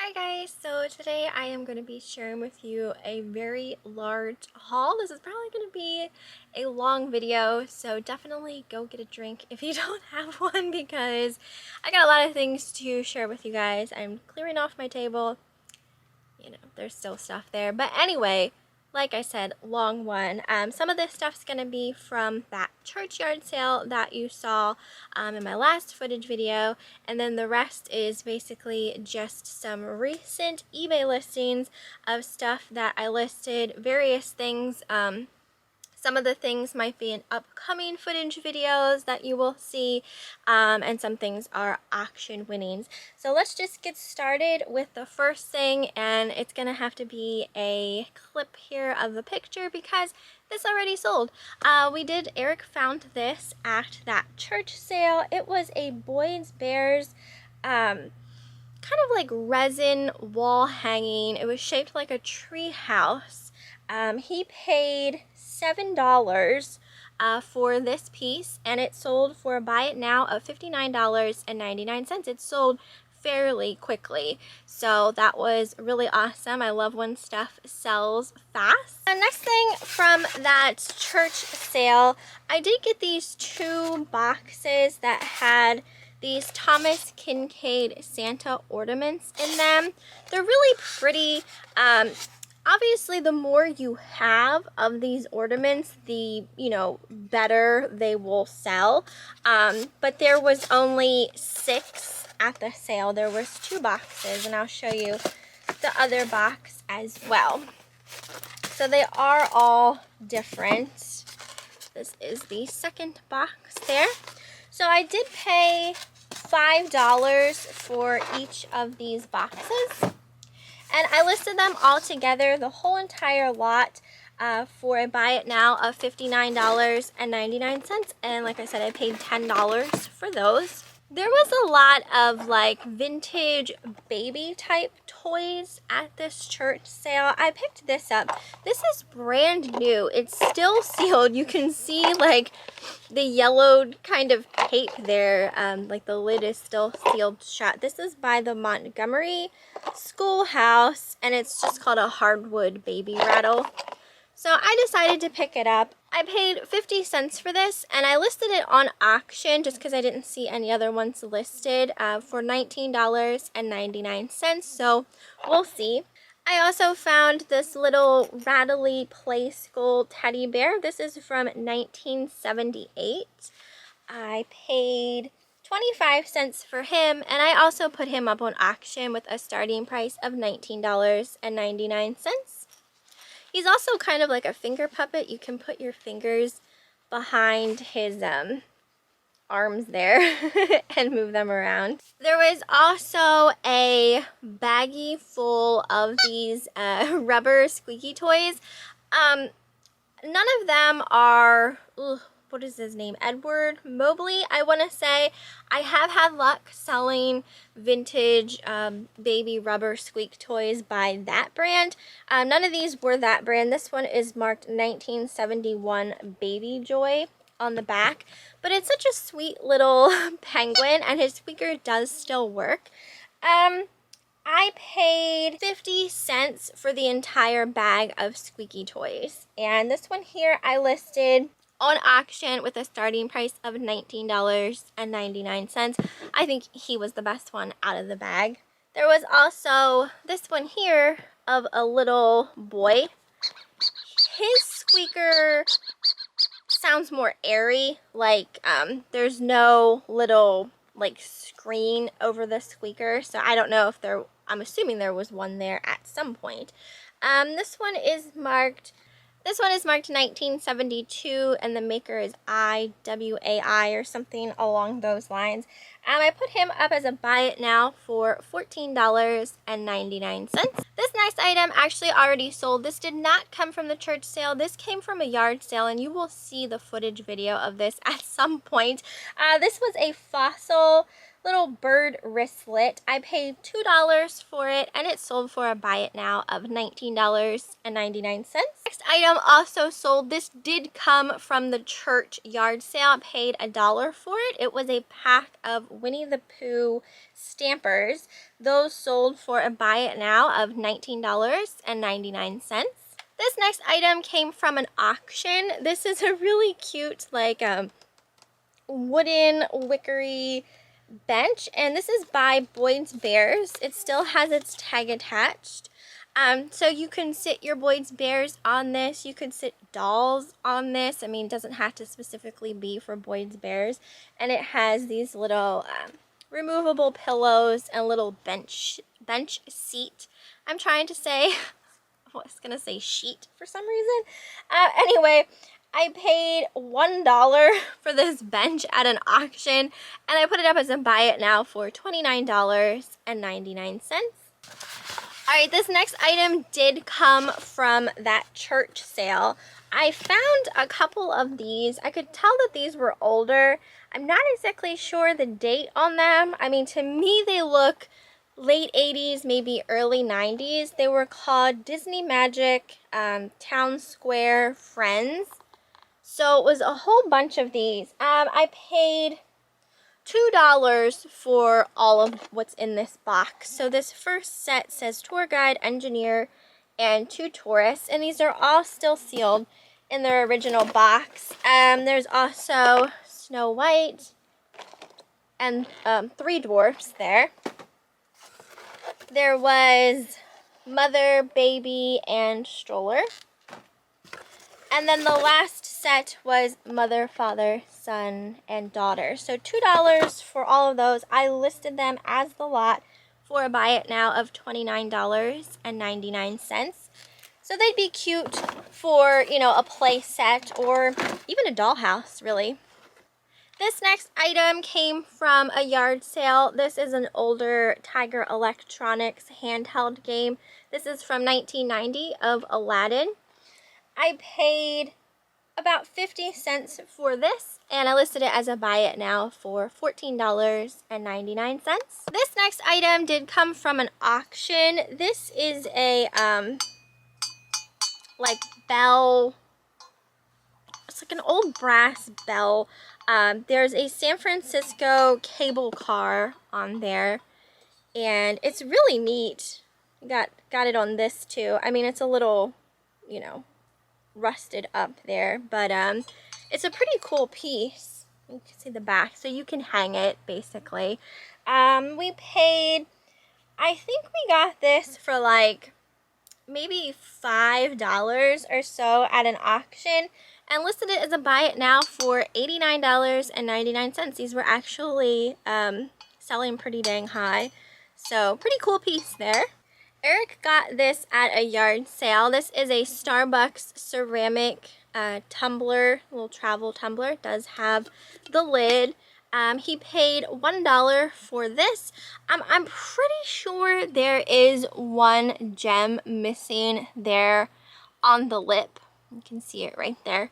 Hi guys, so today I am going to be sharing with you a very large haul. This is probably going to be a long video, so definitely go get a drink if you don't have one because I got a lot of things to share with you guys. I'm clearing off my table. You know, there's still stuff there. But anyway, like I said, long one. Some of this stuff's going to be from that churchyard sale that you saw in my last footage video. And then the rest is basically just some recent eBay listings of stuff that I listed, various things. Some of the things might be in upcoming footage videos that you will see, and some things are auction winnings. So let's just get started with the first thing, and it's gonna have to be a clip here of the picture because this already sold. Eric found this at that church sale. It was a Boys Bears kind of like resin wall hanging. It was shaped like a tree house. He paid $7 for this piece, and it sold for a buy it now of $59.99. It sold fairly quickly, so that was really awesome. I love when stuff sells fast. The next thing from that church sale, I did get these two boxes that had these Thomas Kincaid Santa ornaments in them. They're really pretty. Obviously, the more you have of these ornaments, the, better they will sell. But there was only 6 at the sale. There was 2 boxes, and I'll show you the other box as well. So they are all different. This is the second box there. So I did pay $5 for each of these boxes. And I listed them all together, the whole entire lot, for a buy it now of $59.99. And like I said, I paid $10 for those. There was a lot of like vintage baby type toys at this church sale. I picked this up. This is brand new. It's still sealed. You can see like the yellowed kind of tape there. Like the lid is still sealed shut. This is by the Montgomery Schoolhouse, and it's just called a hardwood baby rattle. So I decided to pick it up. I paid 50 cents for this, and I listed it on auction just because I didn't see any other ones listed for $19.99. So we'll see. I also found this little rattly play school teddy bear. This is from 1978. I paid 25 cents for him, and I also put him up on auction with a starting price of $19.99. He's also kind of like a finger puppet. You can put your fingers behind his arms there and move them around. There was also a baggie full of these rubber squeaky toys. None of them are, what is his name? Edward Mobley, I want to say. I have had luck selling vintage baby rubber squeak toys by that brand. None of these were that brand. This one is marked 1971 Baby Joy on the back, but it's such a sweet little penguin, and his squeaker does still work. I paid 50 cents for the entire bag of squeaky toys, and this one here I listed on auction with a starting price of $19.99. I think he was the best one out of the bag. There was also this one here of a little boy. His squeaker sounds more airy, like there's no little like screen over the squeaker, so I don't know if I'm assuming there was one there at some point. This one is marked 1972, and the maker is IWAI or something along those lines. I put him up as a buy it now for $14.99. This next item actually already sold. This did not come from the church sale. This came from a yard sale, and you will see the footage video of this at some point. This was a fossil little bird wristlet. I paid $2 for it, and it sold for a buy it now of $19.99. Next item also sold. This did come from the church yard sale. I paid $1 for it. It was a pack of Winnie the Pooh stampers. Those sold for a buy it now of $19.99. This next item came from an auction. This is a really cute, like, wooden wickery bench, and this is by Boyd's Bears. It still has its tag attached. So you can sit your Boyd's Bears on this. You could sit dolls on this. I mean, it doesn't have to specifically be for Boyd's Bears. And it has these little removable pillows and a little bench seat. I'm trying to say, I was gonna say sheet for some reason. Anyway, I paid $1 for this bench at an auction, and I put it up as a buy it now for $29.99. Alright, this next item did come from that church sale. I found a couple of these. I could tell that these were older. I'm not exactly sure the date on them. I mean, to me they look late 80s, maybe early 90s. They were called Disney Magic Town Square Friends. So it was a whole bunch of these. I paid $2 for all of what's in this box. So this first set says tour guide, engineer, and 2 tourists, and these are all still sealed in their original box. There's also Snow White and 3 dwarfs there. There was mother, baby, and stroller. And then the last set was mother, father, son, and daughter. So $2 for all of those. I listed them as the lot for a buy it now of $29.99. So they'd be cute for, you know, a play set or even a dollhouse, really. This next item came from a yard sale. This is an older Tiger Electronics handheld game. This is from 1990 of Aladdin. I paid about 50 cents for this, and I listed it as a buy it now for $14.99. This next item did come from an auction. This is a like bell. It's like an old brass bell. There's a San Francisco cable car on there, and it's really neat. Got it on this too. I mean, it's a little, you know, rusted up there, but it's a pretty cool piece. You can see the back, so you can hang it basically. We paid, I think we got this for like maybe $5 or so at an auction, and listed it as a buy it now for $89.99. These were actually selling pretty dang high, so pretty cool piece there. Eric got this at a yard sale. This is a Starbucks ceramic tumbler, little travel tumbler. It does have the lid. He paid $1 for this. I'm pretty sure there is one gem missing there on the lip. You can see it right there.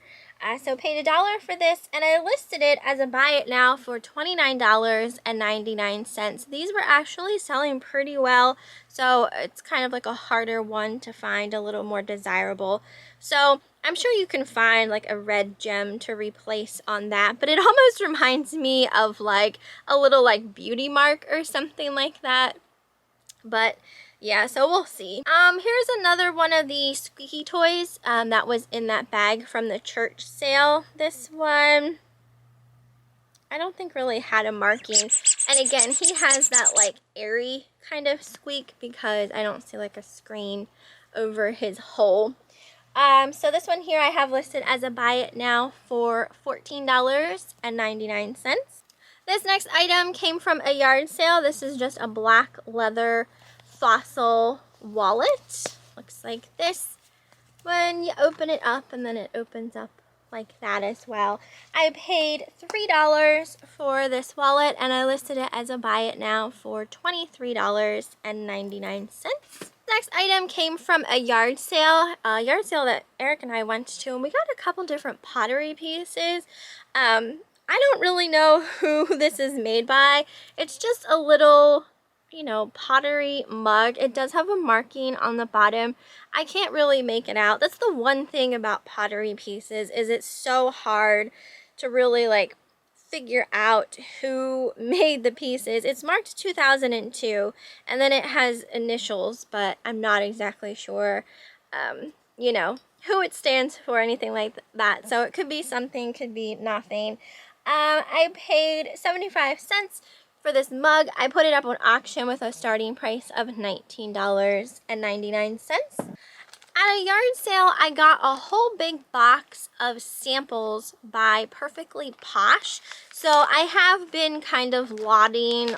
So paid $1 for this, and I listed it as a buy it now for $29.99. These were actually selling pretty well, so it's kind of like a harder one to find, a little more desirable. So I'm sure you can find like a red gem to replace on that, but it almost reminds me of like a little like beauty mark or something like that. But yeah, so we'll see. Here's another one of the squeaky toys that was in that bag from the church sale. This one, I don't think really had a marking. And again, he has that like airy kind of squeak because I don't see like a screen over his hole. So this one here I have listed as a buy it now for $14.99. This next item came from a yard sale. This is just a black leather fossil wallet. Looks like this when you open it up, and then it opens up like that as well. I paid $3 for this wallet, and I listed it as a buy it now for $23.99. Next item came from a yard sale that Eric and I went to, and we got a couple different pottery pieces. I don't really know who this is made by. It's just a little, you know, pottery mug. It does have a marking on the bottom. I can't really make it out. That's the one thing about pottery pieces, is it's so hard to really like figure out who made the pieces. It's marked 2002, and then it has initials, but I'm not exactly sure, you know, who it stands for, anything like that. So it could be something, could be nothing. I paid 75 cents for this mug. I put it up on auction with a starting price of $19.99. At a yard sale, I got a whole big box of samples by Perfectly Posh. So I have been kind of lotting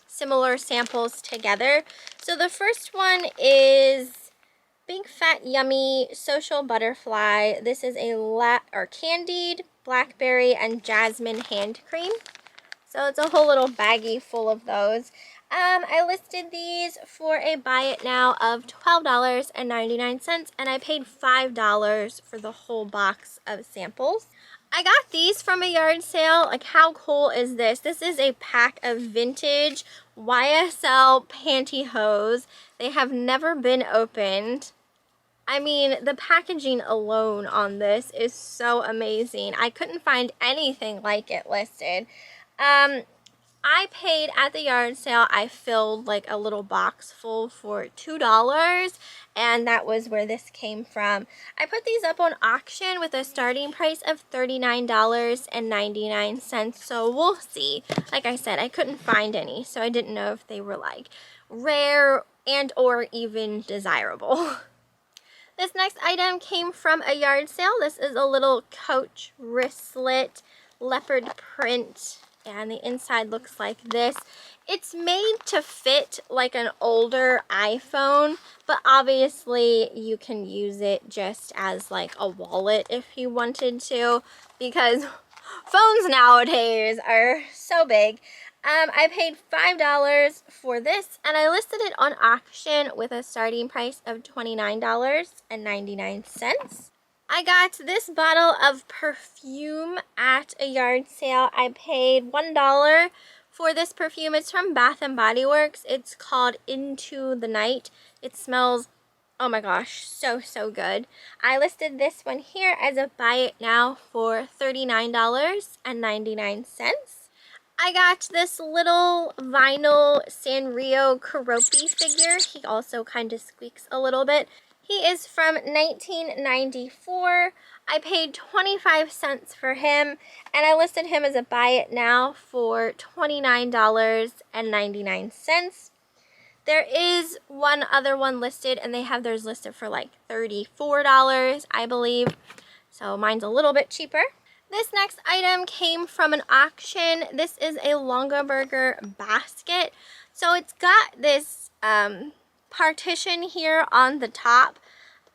similar samples together. So the first one is Big Fat Yummy Social Butterfly. This is a candied blackberry and jasmine hand cream. So it's a whole little baggie full of those. I listed these for a buy it now of $12.99, and I paid $5 for the whole box of samples. I got these from a yard sale. Like, how cool is this? This is a pack of vintage YSL pantyhose. They have never been opened. I mean, the packaging alone on this is so amazing. I couldn't find anything like it listed. I paid at the yard sale, I filled like a little box full for $2, and that was where this came from. I put these up on auction with a starting price of $39.99, so we'll see. Like I said, I couldn't find any, so I didn't know if they were like rare and or even desirable. This next item came from a yard sale. This is a little Coach wristlet leopard print, and the inside looks like this. It's made to fit like an older iPhone, but obviously you can use it just as like a wallet if you wanted to, because phones nowadays are so big. I paid $5 for this, and I listed it on auction with a starting price of $29.99. I got this bottle of perfume at a yard sale. I paid $1 for this perfume. It's from Bath & Body Works. It's called Into the Night. It smells, oh my gosh, so good. I listed this one here as a buy it now for $39.99. I got this little vinyl Sanrio Karopi figure. He also kind of squeaks a little bit. He is from 1994. I paid 25 cents for him, and I listed him as a buy it now for $29.99. There is one other one listed, and they have theirs listed for like $34, I believe. So mine's a little bit cheaper. This next item came from an auction. This is a Longaberger basket. So it's got this partition here on the top.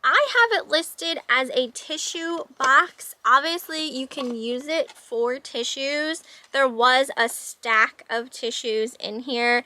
I have it listed as a tissue box. Obviously, you can use it for tissues. There was a stack of tissues in here,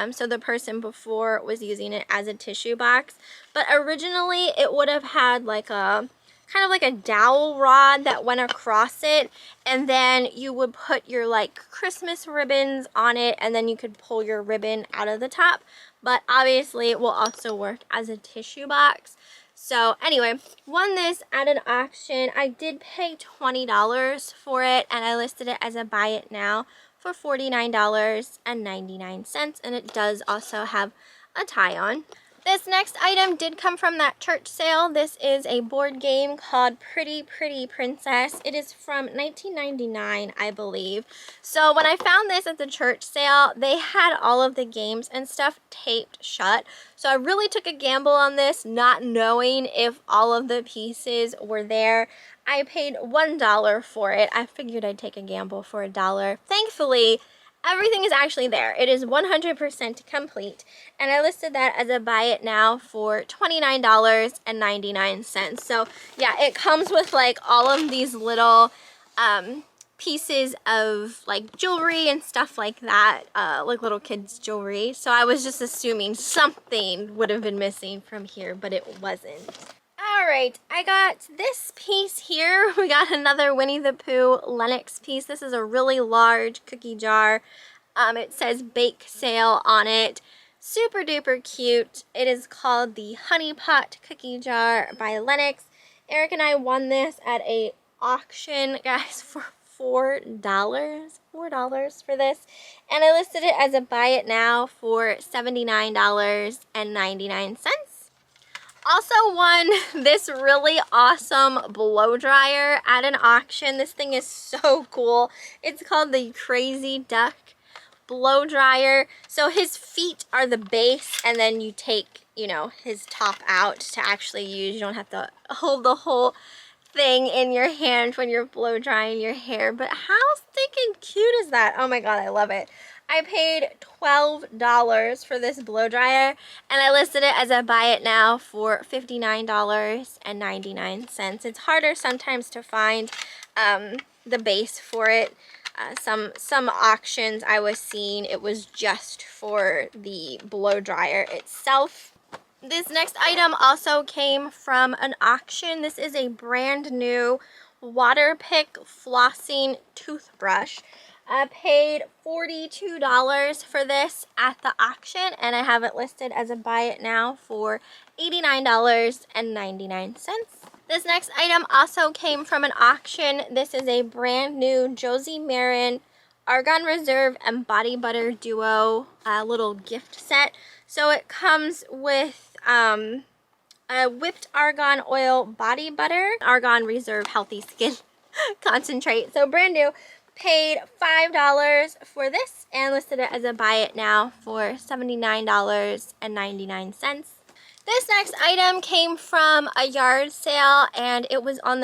so the person before was using it as a tissue box. But originally, it would have had like a kind of like a dowel rod that went across it, and then you would put your like Christmas ribbons on it, and then you could pull your ribbon out of the top. But obviously, it will also work as a tissue box. So anyway, won this at an auction. I did pay $20 for it, and I listed it as a buy it now for $49.99, and it does also have a tie-on. This next item did come from that church sale. This is a board game called Pretty Pretty Princess. It is from 1999, I believe. So when I found this at the church sale, they had all of the games and stuff taped shut. So I really took a gamble on this, not knowing if all of the pieces were there. I paid $1 for it. I figured I'd take a gamble for $1. Thankfully, everything is actually there. It is 100% complete, and I listed that as a buy it now for $29.99. So yeah, it comes with like all of these little pieces of like jewelry and stuff like that, like little kids jewelry. So I was just assuming something would have been missing from here, but it wasn't. Alright, I got this piece here. We got another Winnie the Pooh Lenox piece. This is a really large cookie jar. It says bake sale on it. Super duper cute. It is called the Honey Pot Cookie Jar by Lenox. Eric and I won this at a auction, guys, for $4 for this, and I listed it as a buy it now for $79.99. Also won this really awesome blow dryer at an auction. This thing is so cool. It's called the Crazy Duck blow dryer. So his feet are the base, and then you take, you know, his top out to actually use. You don't have to hold the whole thing in your hand when you're blow drying your hair. But how stinking cute is that? Oh my god, I love it. I paid $12 for this blow dryer, and I listed it as a buy it now for $59.99. It's harder sometimes to find the base for it. Some auctions I was seeing, it was just for the blow dryer itself. This next item also came from an auction. This is a brand new Waterpik flossing toothbrush. I paid $42 for this at the auction, and I have it listed as a buy it now for $89.99. This next item also came from an auction. This is a brand new Josie Maran Argan Reserve and Body Butter Duo little gift set. So it comes with a whipped argan oil body butter, Argan Reserve Healthy Skin Concentrate. So brand new. Paid $5 for this and listed it as a buy it now for $79.99. This next item came from a yard sale, and it was on in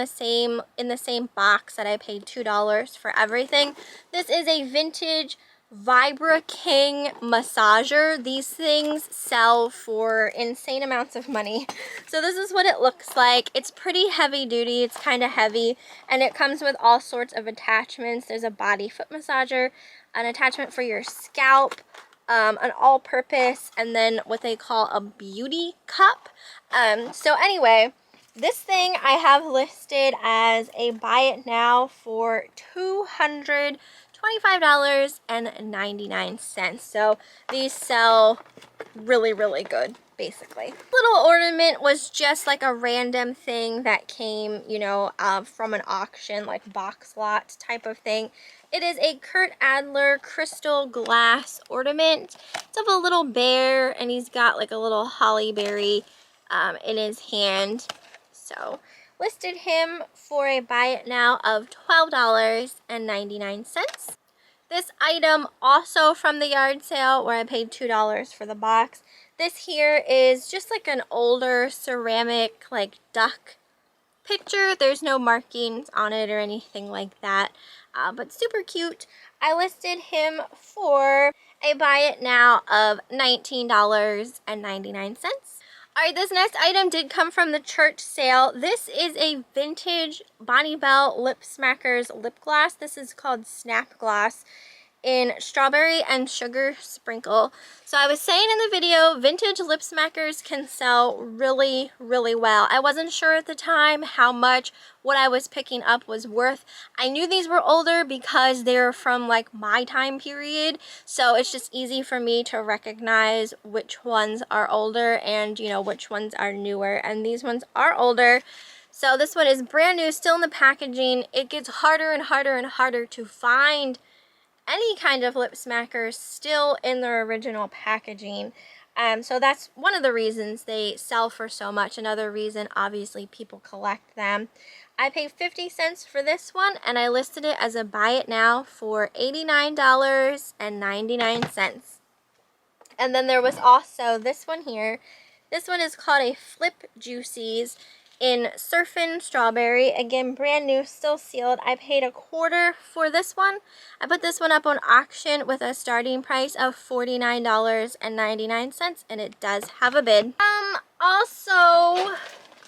the same box that I paid $2 for everything. This is a vintage Vibra King massager. These things sell for insane amounts of money. So this is what it looks like. It's pretty heavy duty. It's kind of heavy, and it comes with all sorts of attachments. There's a body foot massager, an attachment for your scalp, an all-purpose, and then what they call a beauty cup. So anyway, this thing I have listed as a buy it now for $225.99. So these sell really, really good, basically. Little ornament was just like a random thing that came, you know, from an auction, like box lot type of thing. It is a Kurt Adler crystal glass ornament. It's of a little bear, and he's got like a little holly berry in his hand. So listed him for a buy it now of $12.99. This item also from the yard sale, where I paid $2 for the box. This here is just like an older ceramic like duck picture. There's no markings on it or anything like that, but super cute. I listed him for a buy it now of $19.99. Alright, this next item did come from the church sale. This is a vintage Bonnie Bell Lip Smackers lip gloss. This is called Snap Gloss in strawberry and sugar sprinkle. So I was saying in the video, vintage lip smackers can sell really, really well. I wasn't sure at the time how much what I was picking up was worth. I knew these were older because they're from like my time period, so it's just easy for me to recognize which ones are older and, you know, which ones are newer, and these ones are older. So this one is brand new, still in the packaging. It gets harder and harder and harder to find any kind of lip smackers still in their original packaging. So that's one of the reasons they sell for so much. Another reason, obviously, people collect them. I paid 50 cents for this one, and I listed it as a buy it now for $89.99. And then there was also this one here. This one is called a Flip Juicies in Surfin' Strawberry. Again, brand new, still sealed. I paid $25 for this one. I put this one up on auction with a starting price of $49.99, and it does have a bid. Also,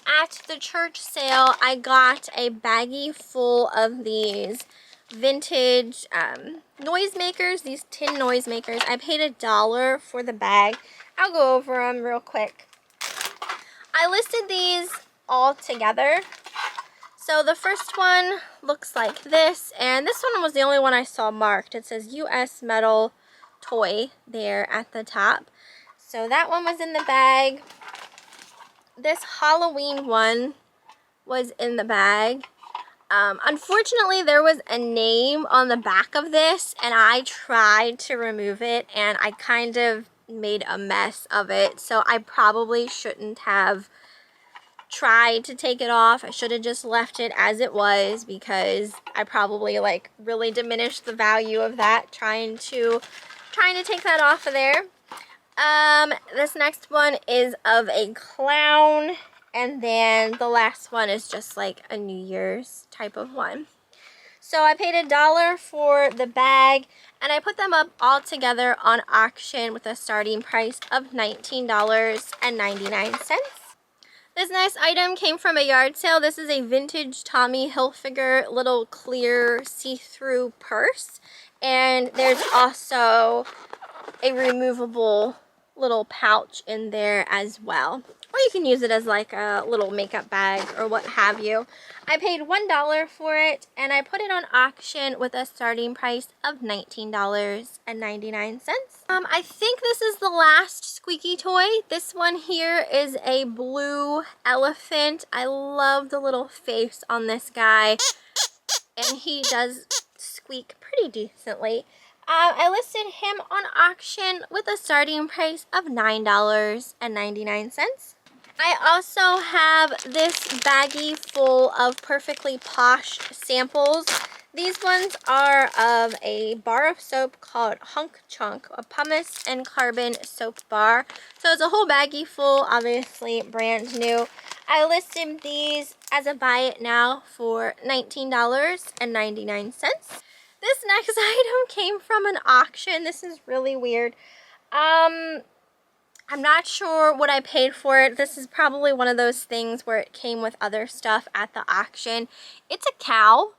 at the church sale, I got a baggie full of these vintage noisemakers, these tin noisemakers. I paid $1 for the bag. I'll go over them real quick. I listed these all together. So the first one looks like this, and this one was the only one I saw marked. It says US Metal Toy there at the top. So that one was in the bag. This Halloween one was in the bag. Unfortunately, there was a name on the back of this, and I tried to remove it, and I kind of made a mess of it. So I probably shouldn't have tried to take it off. I should have just left it as it was, because I probably like really diminished the value of that trying to take that off of there. This next one is of a clown, and then the last one is just like a New Year's type of one. So I paid $1 for the bag, and I put them up all together on auction with a starting price of $19.99. This next item came from a yard sale. This is a vintage Tommy Hilfiger little clear see-through purse, and there's also a removable little pouch in there as well, or you can use it as like a little makeup bag or what have you. I paid $1 for it, and I put it on auction with a starting price of $19.99. I think this is the last squeaky toy. This one here is a blue elephant. I love the little face on this guy, and he does squeak pretty decently. I listed him on auction with a starting price of $9.99. I also have this baggie full of perfectly posh samples. These ones are of a bar of soap called Hunk Chunk, a pumice and carbon soap bar. So it's a whole baggie full, obviously brand new. I listed these as a buy it now for $19.99. This next item came from an auction. This is really weird. I'm not sure what I paid for it. This is probably one of those things where it came with other stuff at the auction. It's a cow.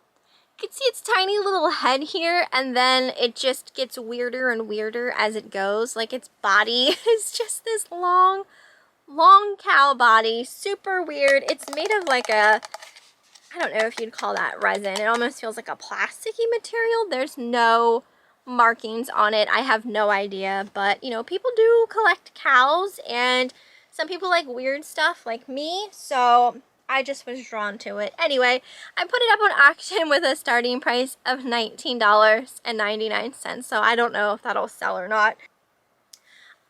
You can see its tiny little head here, and then it just gets weirder and weirder as it goes. Like its body is just this long cow body. Super weird. It's made of like a, I don't know if you'd call that resin. It almost feels like a plasticky material. There's no markings on it. I have no idea, but you know, people do collect cows, and some people like weird stuff like me, so I just was drawn to it. Anyway, I put it up on auction with a starting price of $19.99, so I don't know if that'll sell or not.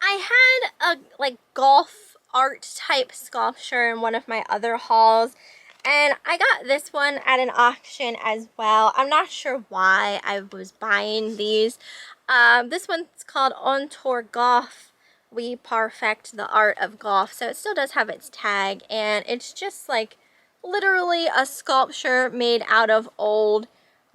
I had a like golf art type sculpture in one of my other hauls, and I got this one at an auction as well. I'm not sure why I was buying these. This one's called On Tour Golf. We perfect the art of golf. So it still does have its tag, and it's just like literally a sculpture made out of old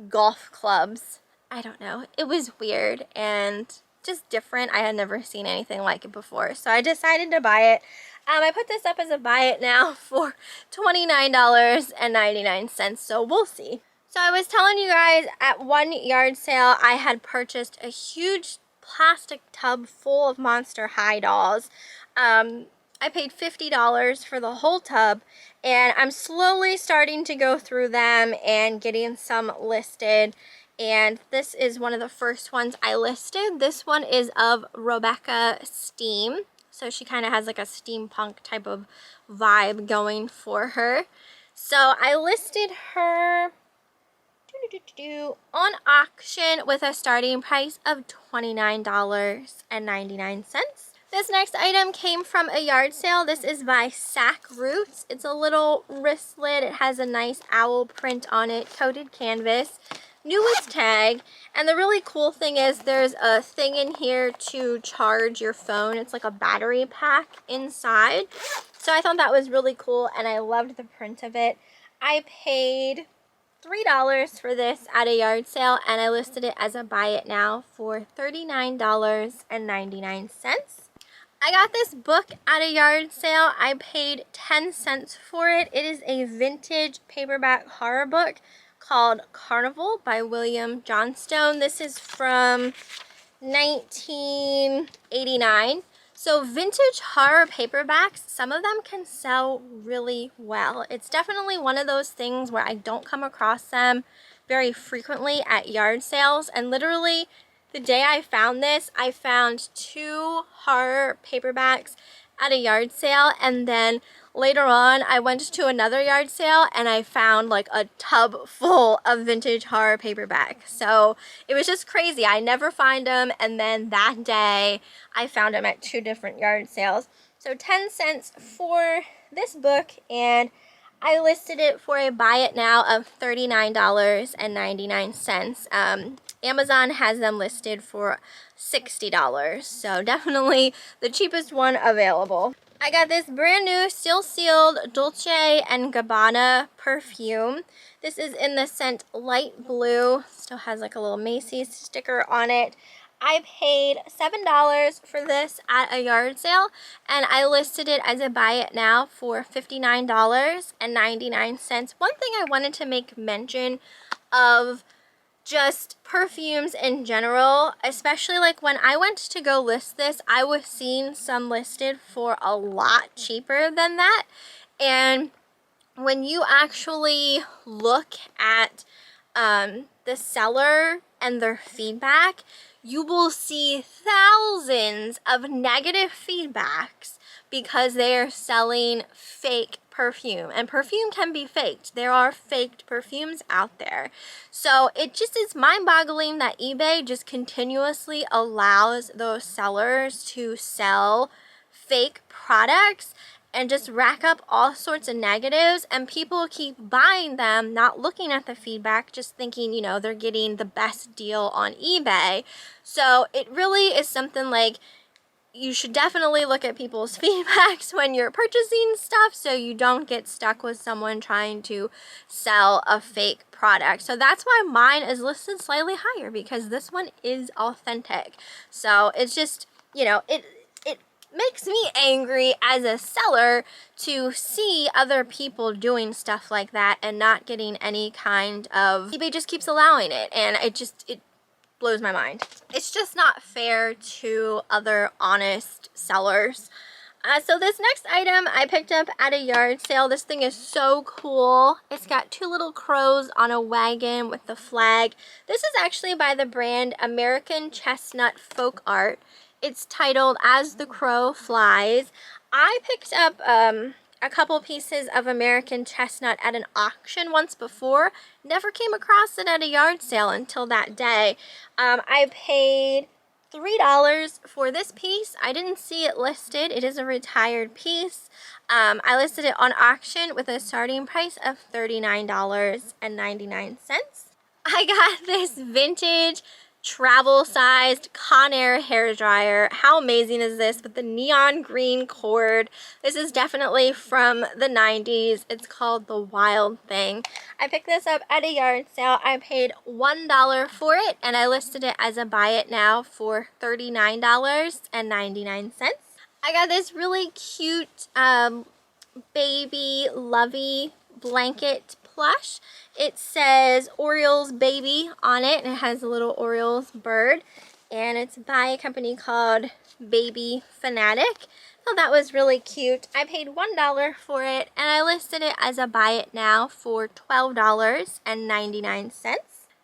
golf clubs. I don't know. It was weird and just different. I had never seen anything like it before, so I decided to buy it. I put this up as a buy it now for $29.99, so we'll see. So I was telling you guys at one yard sale I had purchased a huge plastic tub full of Monster High dolls. I paid $50 for the whole tub, and I'm slowly starting to go through them and getting some listed. And this is one of the first ones I listed. This one is of Rebecca Steam. So she kind of has like a steampunk type of vibe going for her. So I listed her on auction with a starting price of $29.99. This next item came from a yard sale. This is by Sack Roots. It's a little wristlet. It has a nice owl print on it, coated canvas. New with tag, and the really cool thing is there's a thing in here to charge your phone. It's like a battery pack inside, so I thought that was really cool, and I loved the print of it. I paid $3 for this at a yard sale, and I listed it as a buy it now for $39.99. I got this book at a yard sale. I paid 10 cents for it. It is a vintage paperback horror book called Carnival by William Johnstone. This is from 1989. So vintage horror paperbacks, some of them can sell really well. It's definitely one of those things where I don't come across them very frequently at yard sales, and literally the day I found this, I found 2 horror paperbacks at a yard sale, and then later on I went to another yard sale and I found like a tub full of vintage horror paperbacks. So it was just crazy. I never find them, and then that day I found them at 2 different yard sales. So 10 cents for this book, and I listed it for a buy it now of $39.99. Amazon has them listed for $60, so definitely the cheapest one available. I got this brand new still sealed Dolce & Gabbana perfume. This is in the scent light blue. Still has like a little Macy's sticker on it. I paid $7 for this at a yard sale, and I listed it as a buy it now for $59.99. One thing I wanted to make mention of just perfumes in general, especially like when I went to go list this, I was seeing some listed for a lot cheaper than that. And when you actually look at the seller and their feedback, you will see thousands of negative feedbacks because they are selling fake perfume, and perfume can be faked. There are faked perfumes out there. So it just is mind-boggling that eBay just continuously allows those sellers to sell fake products and just rack up all sorts of negatives, and people keep buying them, not looking at the feedback, just thinking, you know, they're getting the best deal on eBay. So it really is something like, you should definitely look at people's feedbacks when you're purchasing stuff so you don't get stuck with someone trying to sell a fake product. So that's why mine is listed slightly higher, because this one is authentic. So it's just, you know, it makes me angry as a seller to see other people doing stuff like that and not getting any kind of, eBay just keeps allowing it, and it blows my mind. It's just not fair to other honest sellers. So this next item I picked up at a yard sale. This thing is so cool. It's got 2 little crows on a wagon with the flag. This is actually by the brand American Chestnut Folk Art. It's titled As the Crow Flies. I picked up a couple pieces of American chestnut at an auction once before. Never came across it at a yard sale until that day. I paid $3 for this piece. I didn't see it listed. It is a retired piece. I listed it on auction with a starting price of $39.99. I got this vintage travel-sized Conair hair dryer. How amazing is this, with the neon green cord? This is definitely from the 90s. It's called the Wild Thing. I picked this up at a yard sale. I paid $1 for it, and I listed it as a buy it now for $39.99. I got this really cute baby lovey blanket plush. It says Orioles Baby on it, and it has a little Orioles bird, and it's by a company called Baby Fanatic. So that was really cute. I paid $1 for it, and I listed it as a buy it now for $12.99.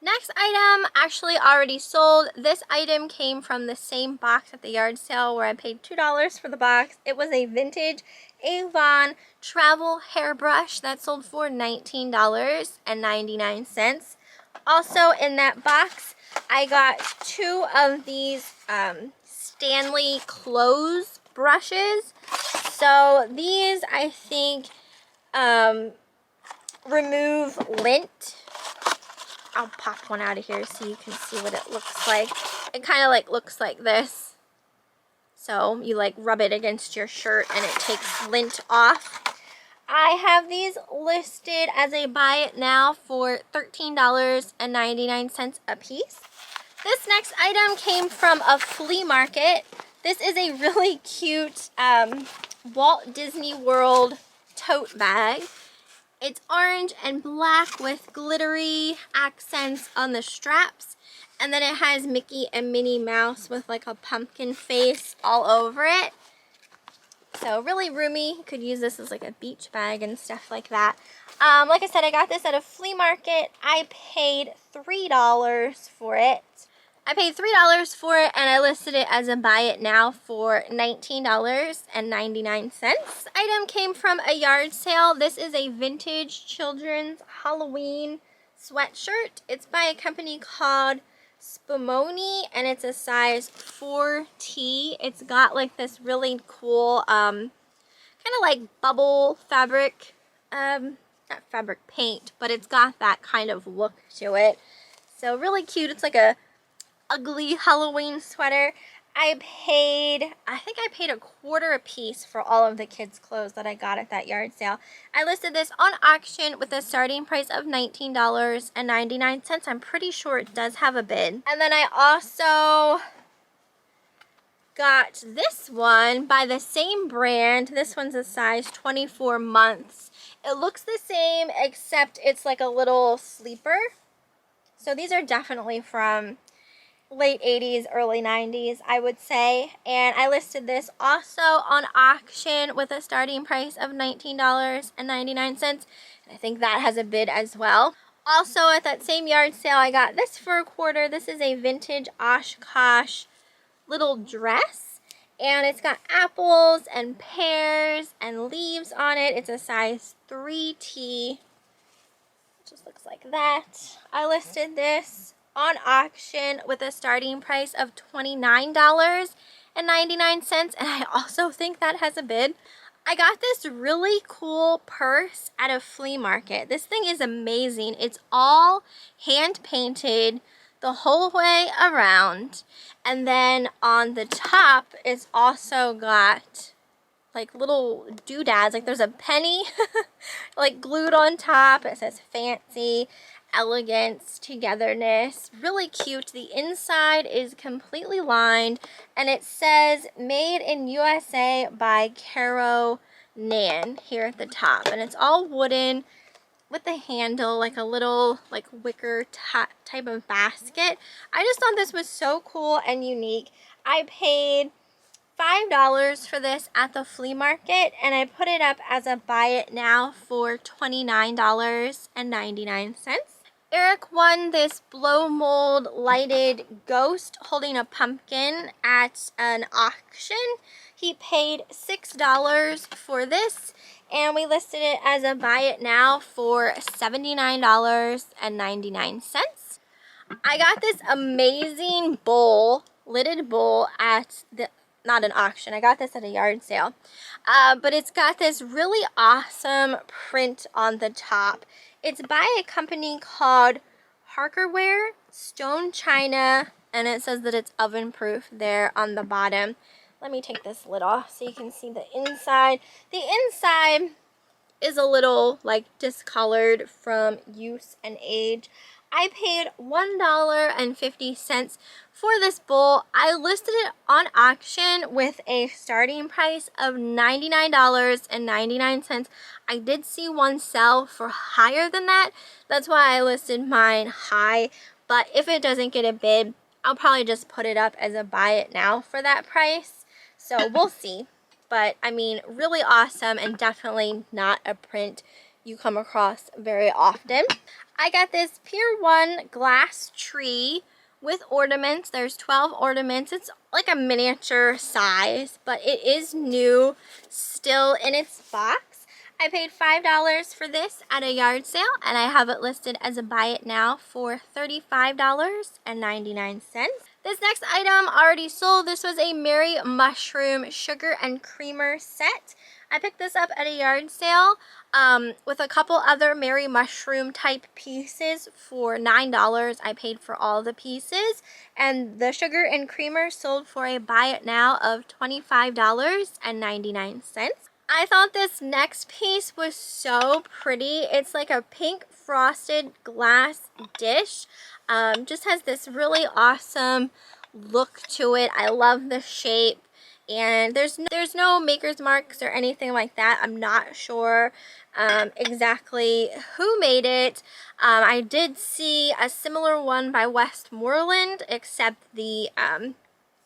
Next item actually already sold. This item came from the same box at the yard sale where I paid $2 for the box. It was a vintage Avon travel hairbrush that sold for $19.99. Also in that box, I got 2 of these Stanley clothes brushes. So these, I think, remove lint. I'll pop one out of here so you can see what it looks like. It kind of like looks like this. So you like rub it against your shirt and it takes lint off. I have these listed as a buy it now for $13.99 a piece. This next item came from a flea market. This is a really cute Walt Disney World tote bag. It's orange and black with glittery accents on the straps. And then it has Mickey and Minnie Mouse with like a pumpkin face all over it. So really roomy. Could use this as like a beach bag and stuff like that. Like I said, I got this at a flea market. I paid $3 for it. I paid $3 for it, and I listed it as a buy it now for $19.99. Item came from a yard sale. This is a vintage children's Halloween sweatshirt. It's by a company called Spumoni, and it's a size 4T. It's got like this really cool kind of like bubble fabric, not fabric paint, but it's got that kind of look to it. So really cute. It's like a ugly Halloween sweater. I think I paid $1/4 a piece for all of the kids' clothes that I got at that yard sale. I listed this on auction with a starting price of $19.99. I'm pretty sure it does have a bid. And then I also got this one by the same brand. This one's a size 24 months. It looks the same, except it's like a little sleeper. So these are definitely from late 80s, early 90s, I would say. And I listed this also on auction with a starting price of $19.99. And I think that has a bid as well. Also at that same yard sale, I got this for $1/4. This is a vintage Oshkosh little dress. And it's got apples and pears and leaves on it. It's a size 3T. It just looks like that. I listed this on auction with a starting price of $29.99, and I also think that has a bid. I got this really cool purse at a flea market. This thing is amazing. It's all hand painted the whole way around, and then on the top it's also got like little doodads. Like there's a penny like glued on top. It says fancy, elegance, togetherness. Really cute. The inside is completely lined, and it says made in USA by Caro Nan here at the top, and it's all wooden with the handle, like a little like wicker type of basket. I just thought this was so cool and unique. I paid $5 for this at the flea market, and I put it up as a buy it now for $29.99. Eric won this blow mold lighted ghost holding a pumpkin at an auction. He paid $6 for this, and we listed it as a buy it now for $79.99. I got this amazing bowl, lidded bowl at not an auction. I got this at a yard sale. But it's got this really awesome print on the top. It's by a company called Harkerware, stone china, and it says that it's oven proof there on the bottom. Let me take this lid off so you can see the inside. The inside is a little like discolored from use and age. I paid $1.50 for this bowl. I listed it on auction with a starting price of $99.99. I did see one sell for higher than that. That's why I listed mine high. But if it doesn't get a bid, I'll probably just put it up as a buy it now for that price. So we'll see. But I mean, really awesome, and definitely not a print you come across very often. I got this Pier 1 glass tree with ornaments. There's 12 ornaments. It's like a miniature size, but it is new, still in its box. I paid $5 for this at a yard sale, and I have it listed as a buy it now for $35.99. This next item already sold. This was a Merry Mushroom sugar and creamer set. I picked this up at a yard sale with a couple other Merry Mushroom type pieces for $9. I paid for all the pieces, and the sugar and creamer sold for a buy it now of $25.99. I thought this next piece was so pretty. It's like a pink frosted glass dish. Just has this really awesome look to it. I love the shape. And there's no maker's marks or anything like that. I'm not sure exactly who made it. I did see a similar one by Westmoreland, except the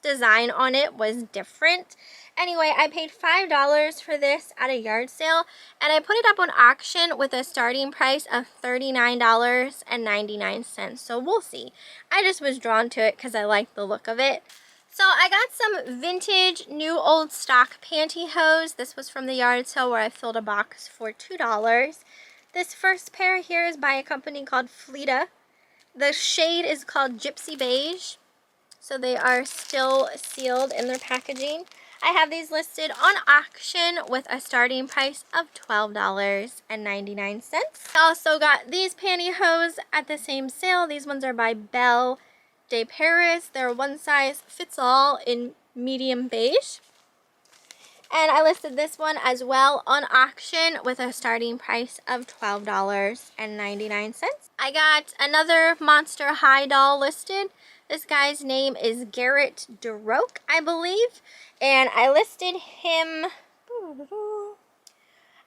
design on it was different. Anyway, I paid $5 for this at a yard sale, and I put it up on auction with a starting price of $39.99. So we'll see. I just was drawn to it because I like the look of it. So I got some vintage new old stock pantyhose. This was from the yard sale where I filled a box for $2. This first pair here is by a company called Fleta. The shade is called Gypsy Beige. So they are still sealed in their packaging. I have these listed on auction with a starting price of $12.99. I also got these pantyhose at the same sale. These ones are by Belle de Paris. They're one size fits all in medium beige. And I listed this one as well on auction with a starting price of $12.99. I got another Monster High doll listed. This guy's name is Garrett DeRoque, I believe. And I listed him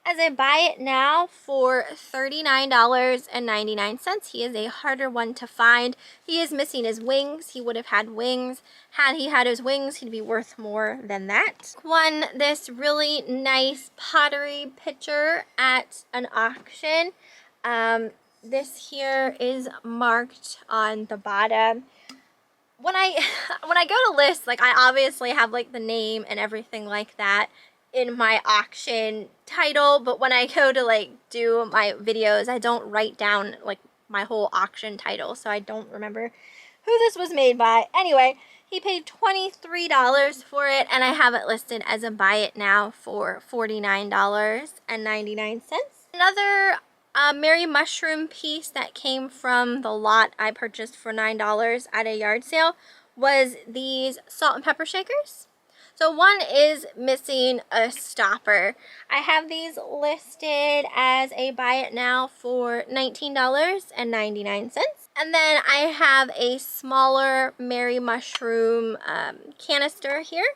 as a buy it now for $39.99. He is a harder one to find. He is missing his wings. He would have had wings. Had he had his wings, he'd be worth more than that. Won this really nice pottery pitcher at an auction. This here is marked on the bottom. When I go to list, like, I obviously have like the name and everything like that in my auction title, but when I go to like do my videos, I don't write down like my whole auction title, so I don't remember who this was made by. Anyway, he paid $23 for it, and I have it listed as a buy it now for $49.99. Another Mary Mushroom piece that came from the lot I purchased for $9 at a yard sale was these salt and pepper shakers. So one is missing a stopper. I have these listed as a buy it now for $19.99. And then I have a smaller Mary Mushroom canister here.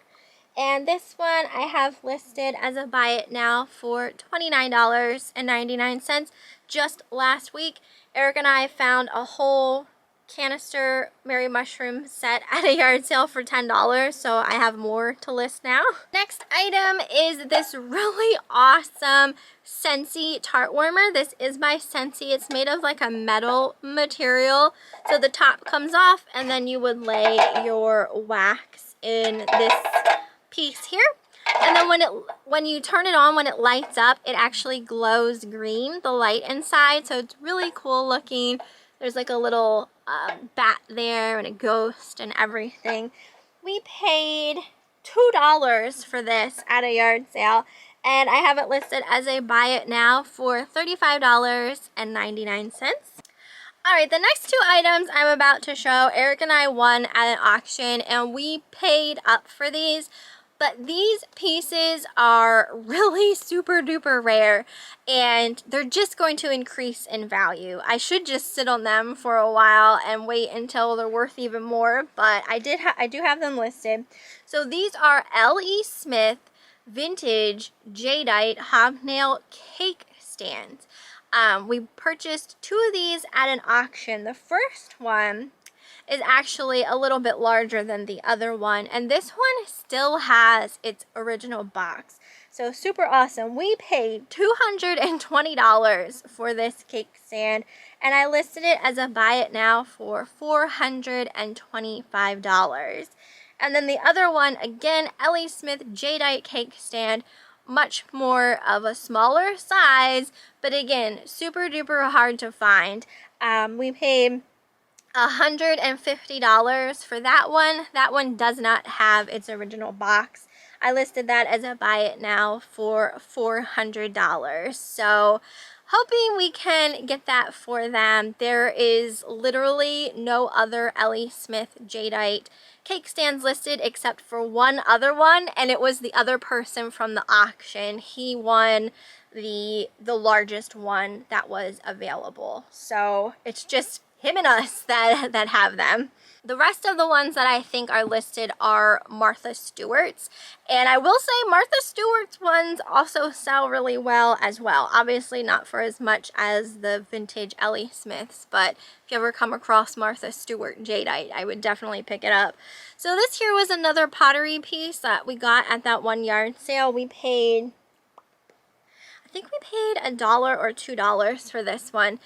And this one I have listed as a buy it now for $29.99. Just last week, Eric and I found a whole canister Mary Mushroom set at a yard sale for $10, so I have more to list now. Next item is this really awesome Scentsy tart warmer. This is by Scentsy. It's made of like a metal material, so the top comes off and then you would lay your wax in this piece here, and then when you turn it on, when it lights up, it actually glows green, the light inside, so it's really cool looking. There's like a little bat there and a ghost and everything. We paid $2 for this at a yard sale, and I have it listed as a buy it now for $35.99. Alright, the next two items I'm about to show, Eric and I won at an auction, and we paid up for these. But these pieces are really super duper rare, and they're just going to increase in value. I should just sit on them for a while and wait until they're worth even more, but I do have them listed. So these are L.E. Smith vintage jadeite hobnail cake stands. We purchased two of these at an auction. The first one is actually a little bit larger than the other one, and this one still has its original box, so super awesome. We paid $220 for this cake stand, and I listed it as a buy it now for $425. And then the other one, again, L.E. Smith jadeite cake stand, much more of a smaller size, but again, super duper hard to find. We paid $150 for that one. That one does not have its original box. I listed that as a buy it now for $400. So hoping we can get that for them. There is literally no other L.E. Smith jadeite cake stands listed except for one other one, and it was the other person from the auction. He won the largest one that was available. So it's just him and us that have them. The rest of the ones that I think are listed are Martha Stewart's. And I will say Martha Stewart's ones also sell really well as well. Obviously not for as much as the vintage Ellie Smiths, but if you ever come across Martha Stewart jadeite, I would definitely pick it up. So this here was another pottery piece that we got at that one yard sale. We paid, I think we paid $1 or $2 for this one.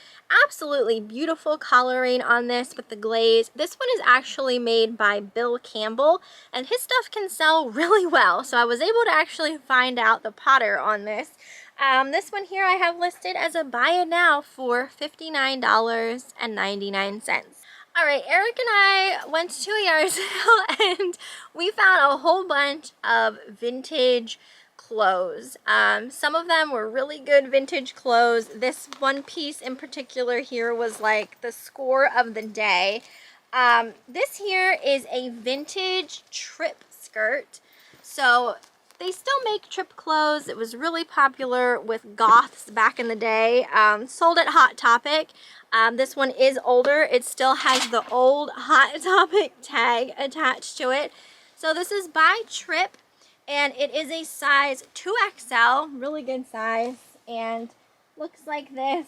Absolutely beautiful coloring on this with the glaze. This one is actually made by Bill Campbell, and his stuff can sell really well. So I was able to actually find out the potter on this. This one here I have listed as a buy it now for $59.99. All right, Eric and I went to a yard sale and we found a whole bunch of vintage clothes. Some of them were really good vintage clothes. This one piece in particular here was like the score of the day. This here is a vintage trip skirt. So they still make trip clothes. It was really popular with goths back in the day. Sold at Hot Topic. This one is older. It still has the old Hot Topic tag attached to it. So this is by Trip. And it is a size 2XL, really good size, and looks like this.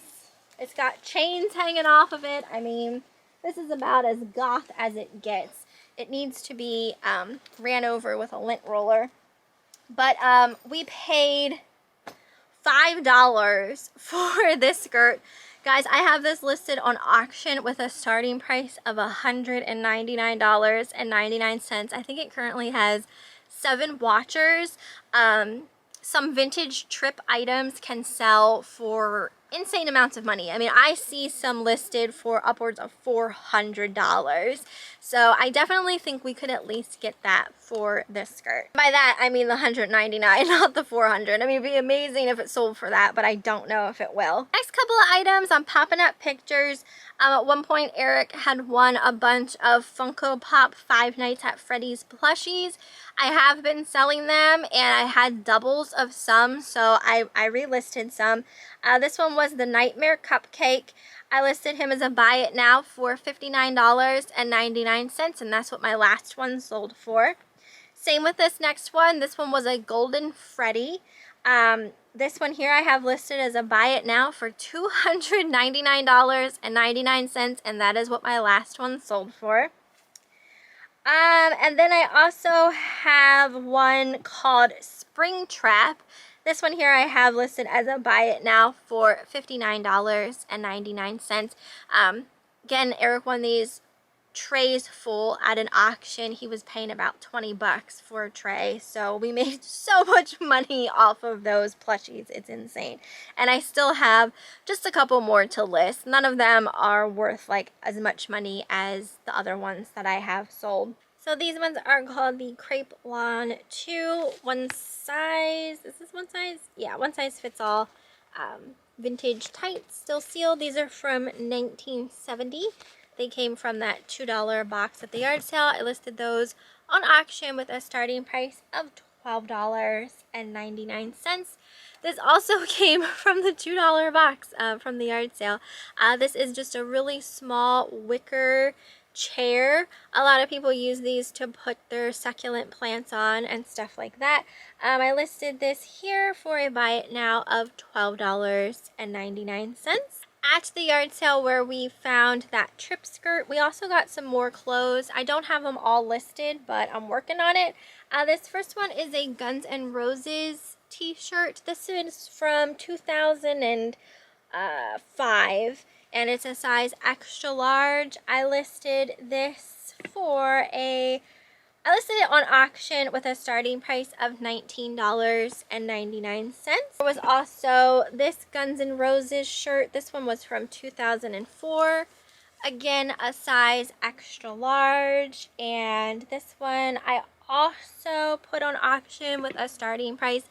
It's got chains hanging off of it. I mean, this is about as goth as it gets. It needs to be ran over with a lint roller. But we paid $5 for this skirt. Guys, I have this listed on auction with a starting price of $199.99. I think it currently has 7 watchers. Some vintage Trip items can sell for insane amounts of money. I mean, I see some listed for upwards of $400. So I definitely think we could at least get that for this skirt. By that, I mean the $199, not the $400. I mean, it'd be amazing if it sold for that, but I don't know if it will. Next couple of items, I'm popping up pictures. At one point, Eric had won a bunch of Funko Pop Five Nights at Freddy's plushies. I have been selling them, and I had doubles of some, so I relisted some. This one was the Nightmare Cupcake. I listed him as a buy it now for $59.99, and that's what my last one sold for. Same with this next one. This one was a Golden Freddy. This one here I have listed as a buy it now for $299.99, and that is what my last one sold for. And then I also have one called Springtrap. This one here I have listed as a buy it now for $59.99. Again, Eric won these trays full at an auction. He was paying about 20 bucks for a tray, so we made so much money off of those plushies. It's insane. And I still have just a couple more to list. None of them are worth like as much money as the other ones that I have sold. So these ones are called the Crepe Lawn 2. One size, is this one size? Yeah, one size fits all. Vintage tights, still sealed. These are from 1970. They came from that $2 box at the yard sale. I listed those on auction with a starting price of $12.99. This also came from the $2 box from the yard sale. This is just a really small wicker chair. A lot of people use these to put their succulent plants on and stuff like that. I listed this here for a buy it now of $12.99. At the yard sale where we found that trip skirt, we also got some more clothes. I don't have them all listed, but I'm working on it. This first one is a Guns N' Roses t-shirt. This is from 2005, and it's a size extra large. I listed this on auction with a starting price of $19.99. There was also this Guns N' Roses shirt. This one was from 2004. Again, a size extra large. And this one I also put on auction with a starting price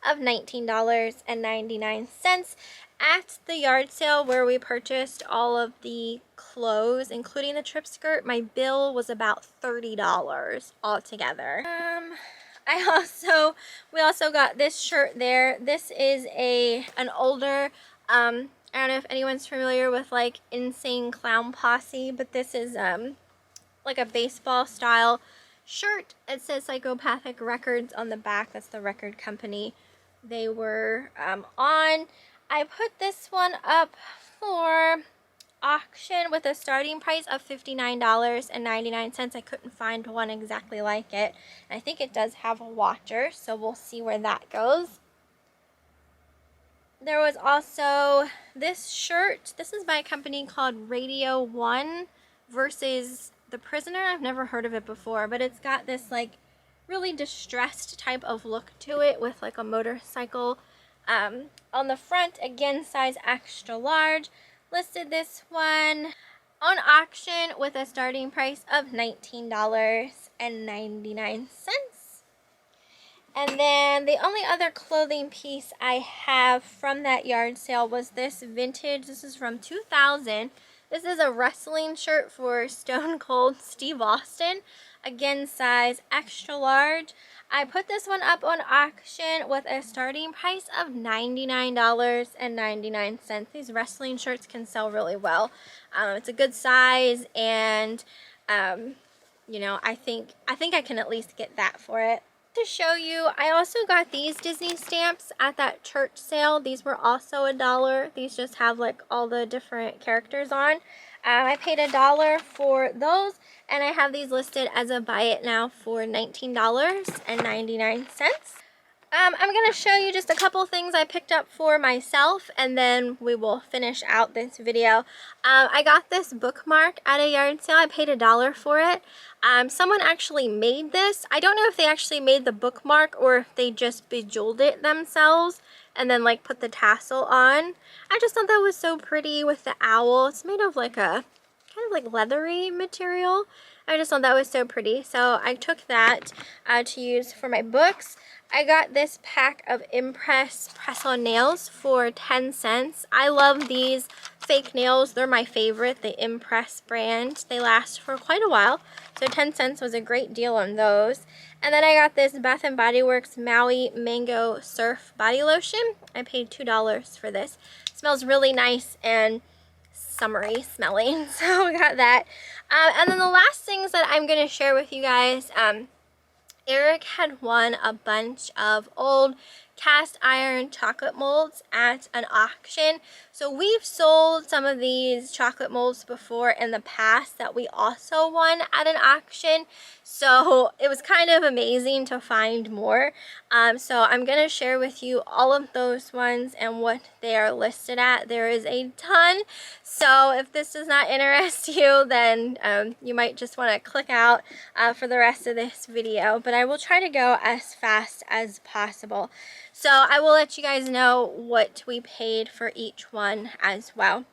of $19.99. At the yard sale where we purchased all of the clothes, including the trip skirt, my bill was about $30 altogether. We also got this shirt there. This is an older, I don't know if anyone's familiar with like Insane Clown Posse, but this is like a baseball style shirt. It says Psychopathic Records on the back. That's the record company they were on. I put this one up for auction with a starting price of $59.99. I couldn't find one exactly like it. I think it does have a watcher, so we'll see where that goes. There was also this shirt. This is by a company called Radio One versus The Prisoner. I've never heard of it before, but it's got this like really distressed type of look to it with like a motorcycle on the front. Again, size extra large. Listed this one on auction with a starting price of $19.99. And then the only other clothing piece I have from that yard sale was this vintage. This is from 2000. This is a wrestling shirt for Stone Cold Steve Austin. Again, size extra large. I put this one up on auction with a starting price of $99.99. These wrestling shirts can sell really well. It's a good size, and you know, I think I can at least get that for it. To show you, I also got these Disney stamps at that church sale. These were also $1. These just have like all the different characters on. I paid $1 for those, and I have these listed as a buy it now for $19.99. I'm going to show you just a couple things I picked up for myself, and then we will finish out this video. I got this bookmark at a yard sale. I paid $1 for it. Someone actually made this. I don't know if they actually made the bookmark or if they just bejeweled it themselves and then like put the tassel on. I just thought that was so pretty with the owl. It's made of like a kind of like leathery material. I just thought that was so pretty. So I took that to use for my books. I got this pack of Impress press-on nails for 10 cents. I love these fake nails. They're my favorite, the Impress brand. They last for quite a while. So 10 cents was a great deal on those. And then I got this Bath & Body Works Maui Mango Surf Body Lotion. I paid $2 for this. It smells really nice and summery smelling. So we got that. And then the last things that I'm going to share with you guys, Eric had won a bunch of old cast iron chocolate molds at an auction. So we've sold some of these chocolate molds before in the past that we also won at an auction. So it was kind of amazing to find more. So I'm going to share with you all of those ones and what they are listed at. There is a ton. So if this does not interest you, then you might just want to click out for the rest of this video. But I will try to go as fast as possible. So I will let you guys know what we paid for each one as well.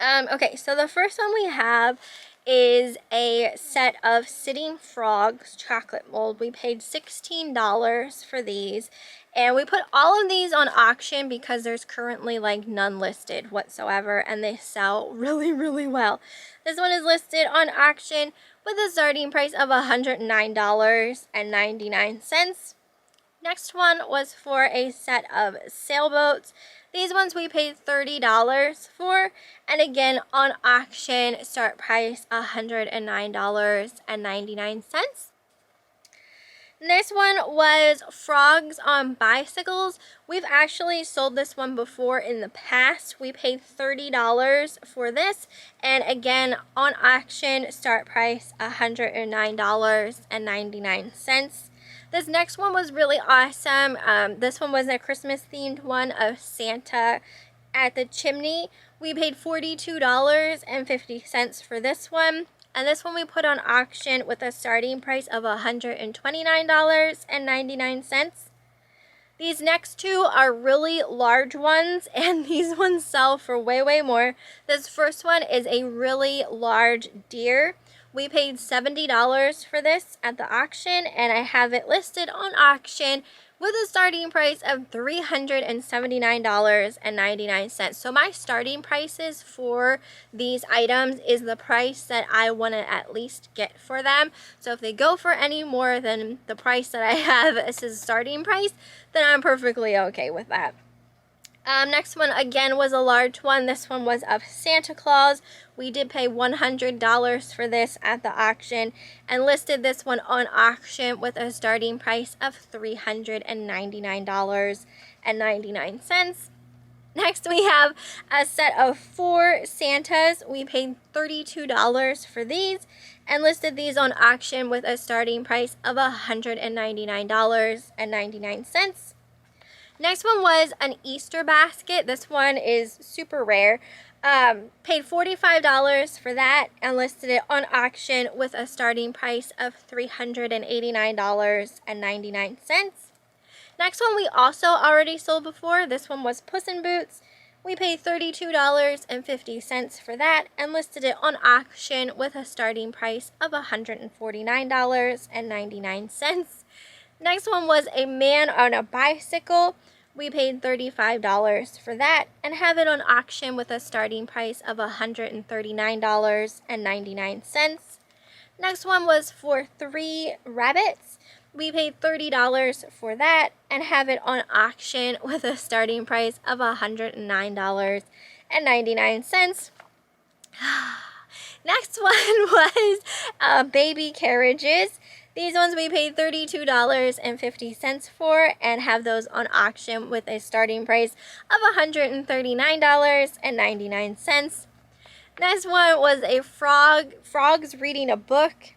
Okay, so the first one we have is a set of Sitting Frogs chocolate mold. We paid $16 for these, and we put all of these on auction because there's currently like none listed whatsoever, and they sell really, really well. This one is listed on auction with a starting price of $109.99. Next one was for a set of sailboats. These ones we paid $30 for, and again on auction, start price $109.99. Next one was frogs on bicycles. We've actually sold this one before in the past. We paid $30 for this, and again on auction, start price $109.99. This next one was really awesome. This one was a Christmas themed one of Santa at the chimney. We paid $42.50 for this one. And this one we put on auction with a starting price of $129.99. These next two are really large ones, and these ones sell for way, way more. This first one is a really large deer. We paid $70 for this at the auction, and I have it listed on auction with a starting price of $379.99. So my starting prices for these items is the price that I want to at least get for them. So if they go for any more than the price that I have as a starting price, then I'm perfectly okay with that. Next one again was a large one. This one was of Santa Claus. We did pay $100 for this at the auction and listed this one on auction with a starting price of $399.99. Next we have a set of 4 Santas. We paid $32 for these and listed these on auction with a starting price of $199.99. Next one was an Easter basket. This one is super rare. Paid $45 for that and listed it on auction with a starting price of $389.99. Next one we also already sold before. This one was Puss in Boots. We paid $32.50 for that and listed it on auction with a starting price of $149.99. Next one was a man on a bicycle. We paid $35 for that and have it on auction with a starting price of $139.99. Next one was for 3 rabbits. We paid $30 for that and have it on auction with a starting price of $109.99. Next one was baby carriages. These ones we paid $32.50 for and have those on auction with a starting price of $139.99. Next one was a frogs reading a book.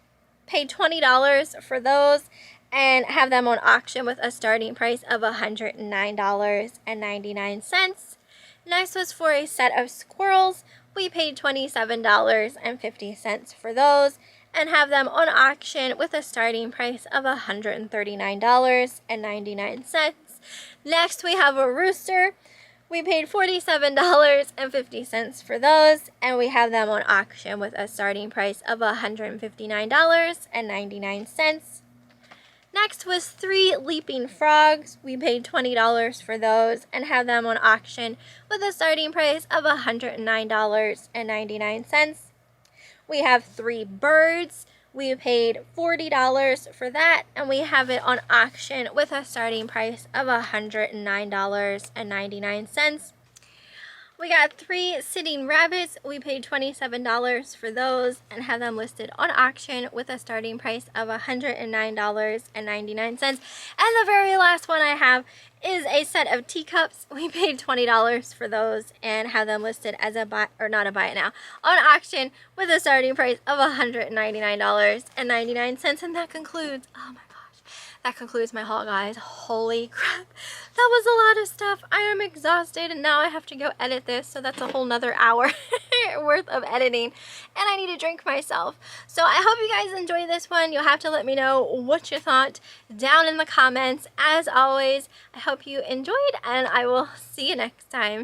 Paid $20 for those and have them on auction with a starting price of $109.99. Next was for a set of squirrels. We paid $27.50 for those and have them on auction with a starting price of $139.99. Next we have a rooster. We paid $47.50 for those and we have them on auction with a starting price of $159.99. Next was 3 leaping frogs. We paid $20 for those and have them on auction with a starting price of $109.99. We have 3 birds. We paid $40 for that and we have it on auction with a starting price of $109.99. We got 3 sitting rabbits. We paid $27 for those and have them listed on auction with a starting price of $109.99. And the very last one I have is a set of teacups. We paid $20 for those and have them listed as a buy, or not a buy it now, on auction with a starting price of $199.99. And that concludes, oh my gosh, that concludes my haul, guys. Holy crap. That was a lot of stuff. I am exhausted and now I have to go edit this, so that's a whole nother hour worth of editing and I need to drink myself. So I hope you guys enjoyed this one. You'll have to let me know what you thought down in the comments. As always, I hope you enjoyed and I will see you next time.